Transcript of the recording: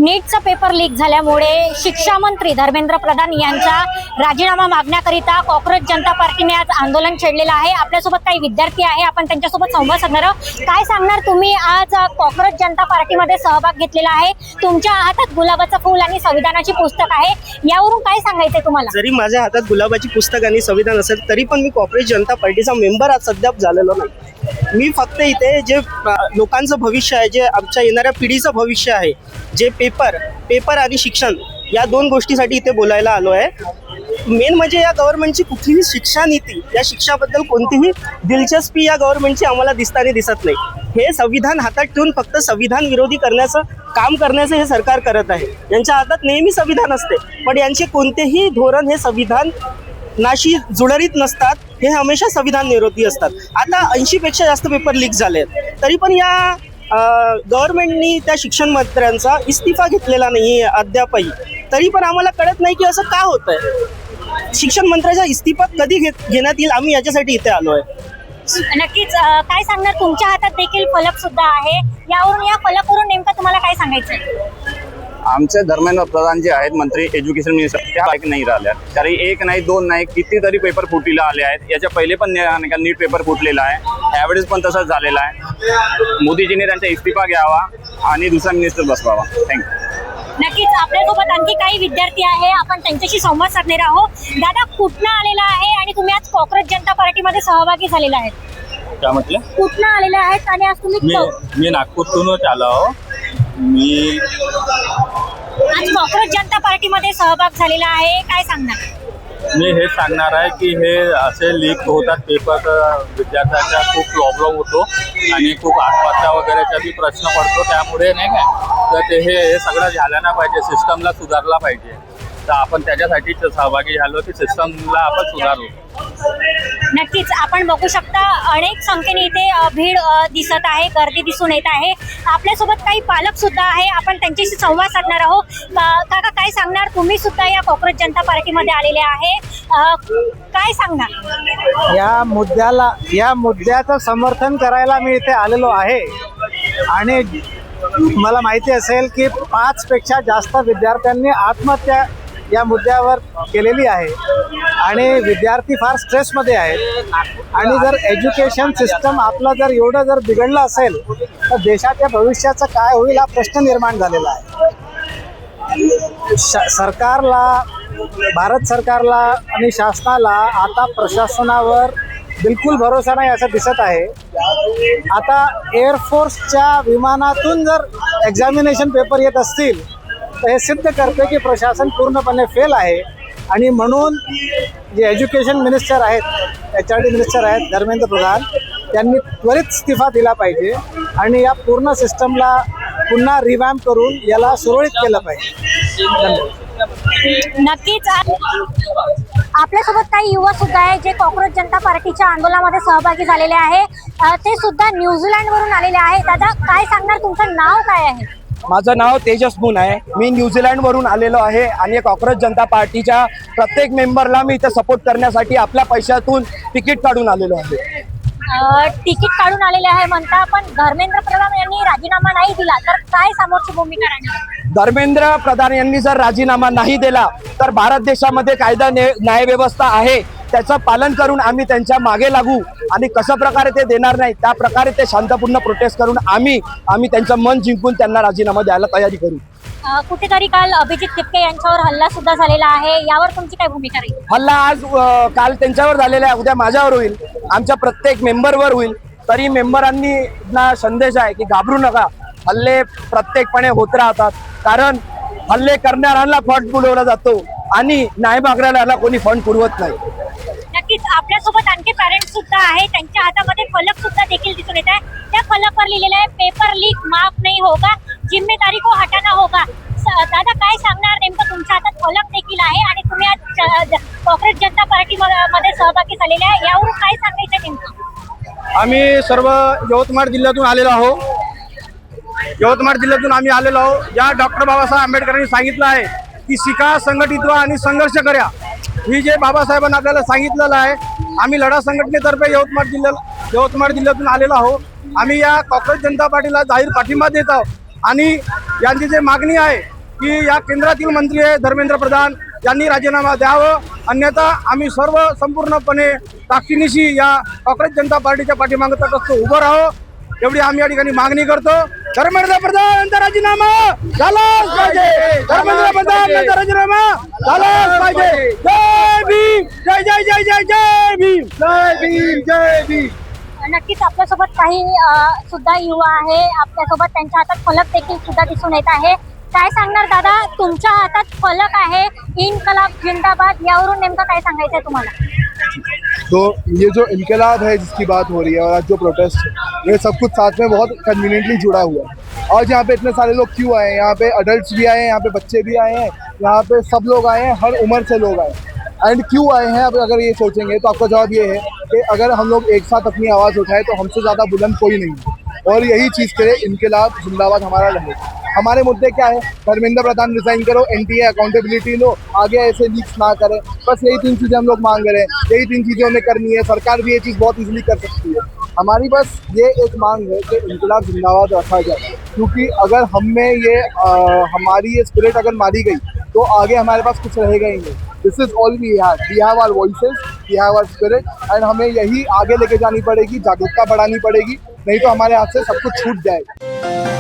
नीटचा paper leak झाल्यामुळे शिक्षा मंत्री धर्मेंद्र प्रधान यांचा राजीनामा मागण्याकरिता कॉक्रोच जनता पार्टीने आज आंदोलन छेडलेलं आहे। आपल्यासोबत काही विद्यार्थी आहे, आपण त्यांच्यासोबत संवाद साधणार आहोत। काय सांगणार तुम्ही? आज कॉक्रोच जनता पार्टीमध्ये सहभाग घेतलेला आहे, तुमच्या हातात गुलाबाचं फूल आणि संविधानाची पुस्तक आहे, यावरून काय सांगायचंय तुम्हाला? जरी माझ्या हातात गुलाबाची पुस्तक आणि संविधान असेल तरी पण मी कॉक्रोच जनता पार्टीचा मेंबर आज सध्या झालेलो नाही। मी फक्त इथे जे लोकांचं भविष्य आहे, जे आमच्या येणाऱ्या पिढीचं भविष्य आहे, जे पेपर आणि शिक्षण या दोन गोष्टीसाठी इथे बोलायला आलो आहे। मेन म्हणजे या गव्हर्नमेंटची कुठलीही शिक्षा नीती, या शिक्षाबद्दल कोणतीही दिलचस्पी या गव्हर्नमेंटची आम्हाला दिसत नाही। हे संविधान हातात ठेवून फक्त संविधान विरोधी करण्याचं काम करण्याचं हे सरकार करत आहे। यांच्या हातात नेहमी संविधान असते, पण यांचे कोणतेही धोरण हे संविधान नाशी जुळरीत नसतात, हे हमेशा संविधान विरोधी असतात। आता 80 पेक्षा जास्त पेपर लीक झाले आहेत, तरी पण या गव्हर्नमेंटनी त्या शिक्षण मंत्र्यांचा इस्तिफा घेतलेला नाही आहे अद्यापही। तरी पण आम्हाला कळत नाही की असं का होत आहे। शिक्षण मंत्र्याचा इस्तिफा कधी घेण्यात येईल, आम्ही याच्यासाठी इथे आलो आहे। नक्कीच काय सांगणार? तुमच्या हातात देखील फलक सुद्धा आहे, यावरून या फलकावरून नेमकं तुम्हाला काय सांगायचंय? आमचे धर्मेंद्र प्रधान जे आहेत मंत्री, एज्युकेशन मिनिस्टर, त्या बाईक नाही राहिल्या। तरी एक नाही दोन नाही कितीतरी पेपर फुटीला आले आहेत। याच्या पहिले पण नीट पेपर फुटलेला आहे, यावेळेस पण तसंच झालेला आहे। मोदीजीने त्यांचा इस्तिफा घ्यावा आणि दुसरा मिनिस्टर बसवावा। थँक्यू। नक्कीच आपल्यासोबत आणखी काही विद्यार्थी आहे, आपण त्यांच्याशी संवाद साधणार आहोत। दादा, कुठनं आलेला आहे आणि तुम्ही आज कॉक्रोच जनता पार्टीमध्ये सहभागी झालेला आहेत? काय म्हटलं? कुठनं आलेले आहेत आणि आज तुम्ही मी नागपूरतूनच आलो। मी आज कॉक्रोच जनता पार्टीमध्ये सहभाग झालेला आहे, काय सांगणार? हेच सांगणार आहे की हे असे लीक होतात पेपर, विद्यार्थ्यांचा खूप प्रॉब्लेम होतो आणि खूप आत्महत्या वगैरेचा बी प्रश्न पडतो। त्यामुळे नाही काय तर ते हे सगळं झालं नाही पाहिजे, सिस्टमला सुधारला पाहिजे। तर आपण त्याच्यासाठीच सहभागी झालो की सिस्टमला आपण सुधारू। नक्कीच आपण बघू शकता अनेक संख्येने इथे भीड दिसत आहे, गर्दी दिसून येत आहे। आपल्यासोबत काही पालक सुद्धा आहे, आपण त्यांच्याशी संवाद साधणार आहोत। काका, काय सांगणार? तुम्ही सुद्धा या कॉक्रोच जनता पार्टीमध्ये आलेले आहे, काय सांगणार? या मुद्द्याचं समर्थन करायला मी इथे आलेलो आहे आणि मला माहिती असेल की 5 पेक्षा जास्त विद्यार्थ्यांनी आत्महत्या या मुद्द्यावर केलेली आहे आणि विद्यार्थी फार स्ट्रेसमध्ये आहेत। आणि जर एज्युकेशन सिस्टम आपलं जर एवढं जर बिघडलं असेल तर देशाच्या भविष्याचं काय होईल हा प्रश्न निर्माण झालेला आहे। सरकारला, भारत सरकारला आणि शासनाला आता प्रशासनावर बिलकुल भरोसा नाही असं दिसत आहे। आता एअरफोर्सच्या विमानातून जर एक्झामिनेशन पेपर येत असतील तर हे सिद्ध करते की प्रशासन पूर्णपणे फेल आहे। आणि म्हणून जे एज्युकेशन मिनिस्टर आहेत, HRD मिनिस्टर आहेत धर्मेंद्र प्रधान, त्यांनी त्वरित इस्तिफा दिला पाहिजे आणि या पूर्ण सिस्टमला पुन्हा रिवॅम्प करून याला सुरळीत केलं पाहिजे। धन्यवाद। नक्कीच आपल्यासोबत काही युवा सुद्धा आहे जे कॉक्रोच जनता पार्टीच्या आंदोलनामध्ये सहभागी झालेले आहे, ते सुद्धा न्यूझीलंडवरून आलेले आहे। दादा, काय सांगणार? तुमचं नाव काय आहे? माझं नाव तेजस बुन आहे, मी न्यूझीलंडवरून आलेलो आहे आणि कॉक्रोच जनता पार्टीच्या प्रत्येक मेंबरला मी इथे सपोर्ट करण्यासाठी आपल्या पैशातून तिकीट काढून आलेलो आहे। तिकीट काढून आलेले आहे म्हणता, पण धर्मेंद्र प्रधान यांनी राजीनामा नाही दिला तर काय समोरची भूमिका राहणार? धर्मेंद्र प्रधान यांनी जर राजीनामा नाही दिला तर भारत देशामध्ये कायदा न्यायव्यवस्था आहे, त्याचं पालन करून आम्ही त्यांच्या मागे लागू आणि कशा प्रकारे ते देणार नाही त्या प्रकारे ते शांतपूर्ण प्रोटेस्ट करून आम्ही त्यांचं मन जिंकून त्यांना राजीनामा द्यायला तयारी करू। कुठेतरी काल अभिजित तिपके यांच्यावर हल्ला सुद्धा झालेला आहे, यावर तुमची काय भूमिका राहील? हल्ला आज काल त्यांच्यावर झालेला आहे, उद्या माझ्यावर होईल, आमच्या प्रत्येक मेंबरवर होईल। तरी मेंबरांनी ना संदेश आहे की घाबरू नका, हल्ले प्रत्येकपणे होत राहतात, कारण हल्ले करणाऱ्यांना फंड पुरवला जातो आणि न्याय मागणाऱ्याला कोणी फंड पुरवत नाही। नक्कीच आपल्यासोबत आणखी पॅरेंट्स सुद्धा आहे, त्यांच्या हातामध्ये फलक सुद्धा देखील दिसून येत आहे। त्या फलकवर लिहिलेलं आहे, पेपर लीक माफ नाही होगा, जिम्मेदारी को हटाना होगा। दादा, काय सांगणार? नेमकं तुमच्या हातात फलक देखील आहे आणि तुम्ही आज कॉक्रोच जनता पार्टी मध्ये सहभागी झालेले आहे, यावरून काय सांगायचं नेमकं? आम्ही सर्व यवतमाळ जिल्ह्यातून आलेलो आहोत। यवतमाळ जिल्ह्यातून आम्ही आलेलो आहोत। या डॉक्टर बाबासाहेब आंबेडकरांनी सांगितलं आहे की शिका, संघटित व्हा आणि संघर्ष करा। ही जे बाबासाहेबांनी आपल्याला सांगितलेलं आहे, आम्ही लढा संघटनेतर्फे यवतमाळ जिल्ह्यातून आलेलो आहोत। आम्ही या कॉक्रोच जनता पार्टीला जाहीर पाठिंबा देत आहोत आणि यांची जे मागणी आहे की या केंद्रातील मंत्री आहे धर्मेंद्र प्रधान यांनी राजीनामा द्यावं, अन्यथा आम्ही सर्व संपूर्णपणे ताकदीनिशी या काँग्रेस जनता पार्टीच्या पाठीमागे तटस्थ उभं राहावं, एवढी आम्ही या ठिकाणी मागणी करतो. धर्मेंद्र प्रधान यांचा राजीनामा झालाच पाहिजे. धर्मेंद्र प्रधान यांचा राजीनामा झालाच पाहिजे. जय भीम, जय जय जय जय जय भीम, जय भीम, जय भीम. नक्कीच आपल्यासोबत काही सुद्धा युवा आहे, आपल्यासोबत त्यांच्या हातात फलक देखील सुद्धा दिसून येत आहे. काय सांगणार दादा, तुमच्या हातात फलक आहे इन्कलाब जिंदाबाद, यावरून नेमकं काय सांगायचंय तुम्हाला? तो ये जो इनकलाब है जिसकी बात हो रही है और आज जो प्रोटेस्ट है, ये सब कुछ साथ में बहुत कन्वीनियंटली जुड़ा हुआ है. और यहाँ पे इतने सारे लोग क्यों आए हैं? यहाँ पे अडल्ट्स भी आए हैं, यहाँ पे बच्चे भी आए हैं, यहाँ पे सब लोग आए हैं, हर उम्र से लोग आए हैं. एंड क्यों आए हैं, अब अगर ये सोचेंगे तो आपका जवाब ये है कि अगर हम लोग एक साथ अपनी आवाज़ उठाए तो हमसे ज़्यादा बुलंद कोई नहीं है. और यही चीज़ के लिए इनकलाब जिंदाबाद हमारा रहेगा. हमारे मुद्दे क्या है? धर्मेंद्र प्रधान रिजाइन करो, एनटीए अकाउंटेबिलिटी लो, आगे ऐसे लीक्स ना करें, बस यही 3 चीज़ें हम लोग मांग रहे हैं. यही 3 चीज़ें हमें करनी है. सरकार भी ये चीज़ बहुत इजीली कर सकती है. हमारी बस ये एक मांग है कि इनकलाब जिंदाबाद रखा जाए, क्योंकि अगर हमें ये हमारी ये स्पिरिट अगर मारी गई तो आगे हमारे पास कुछ रहेगा ही नहीं. This is all we have our voices, we have our spirit, and हमें यही आगे लेके जानी पड़ेगी, जागरूकता बढ़ानी पड़ेगी, नहीं तो हमारे हाथ से सब कुछ छूट जाएगा.